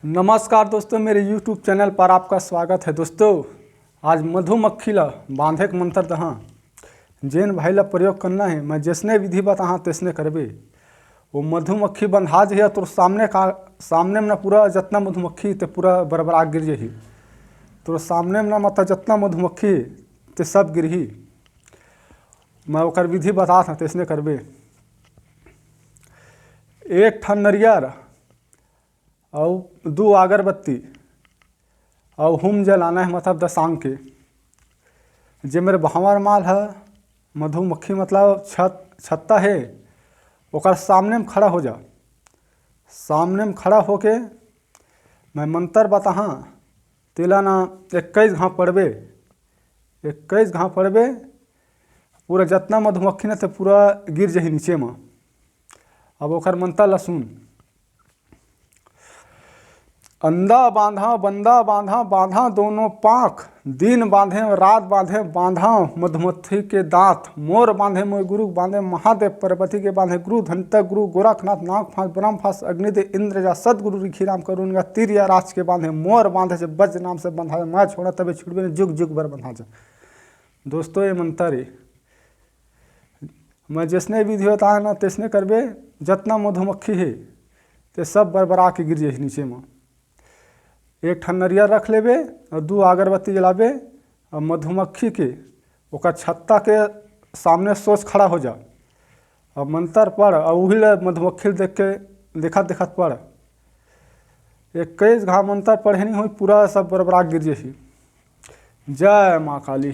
नमस्कार दोस्तों, मेरे YouTube चैनल पर आपका स्वागत है। दोस्तों आज मधुमक्खी ला बांधे के मंत्र दहा जेन भाई ला प्रयोग करना है। मैं जैसने विधि बता तैसने करबे। वो मधुमक्खी बंधा जी तो सामने में ना पूरा जितना मधुमक्खी ते पूरा बरबरा गिर जही। तो सामने में ना मतलब जितना मधुमक्खी ते सब गिरही। मैं ओकर विधि बता था तैसने करबे। एक ठन नरियर और 2 अगरबत्ती और हुम जलाना है, मतलब दशांग के। जे मेरे भंवर माल है मधुमक्खी मतलब छत्ता है, ओकर सामने में खड़ा हो जा। सामने में खड़ा होके मैं मंत्र बताहा तेला ना 21 घाव पड़बे। 21 घाव पड़बे पूरा जितना मधुमक्खी ने तो पूरा गिर जही नीचे में। अब ओकर मंत्र ला सुन। अंधा बांधा बंदा बांधा बांधा दोनों पाँख, दिन बांधे रात बांधे बांधा मधुमक्खी के दांत। मोर बांधे मोर गुरु बांधे महादेव, पार्वती के बांधे गुरु धनता गुरु गोरखनाथ, नाग फांस ब्रह्म फांस अग्निदेव इंद्र जा सदगुरु रिखीराम करुणगा, तीर या राज के बांधे। मोर बांधे से बज नाम से बंधा, मैं छोड़ा तबे छुड़बे जुग जुग भर बंधा जा। दोस्तों ये मंत्र है, मैं जिसने विधि होता है ना तैसने करबे। जितना मधुमक्खी है ते सब बरबरा के गिर जाए नीचे में। एक ठन नरियर रख लेबे और 2 अगरबत्ती जलाबे और मधुमक्खी के ओकर छत्ता के सामने सोच खड़ा हो जा। और मंत्र पढ़ और वही मधुमक्खी देख के देखत पढ़। 21 घाव मंत्र पढ़े नहीं हो पूरा सब बरबरा गिर जही। जय माँ काली।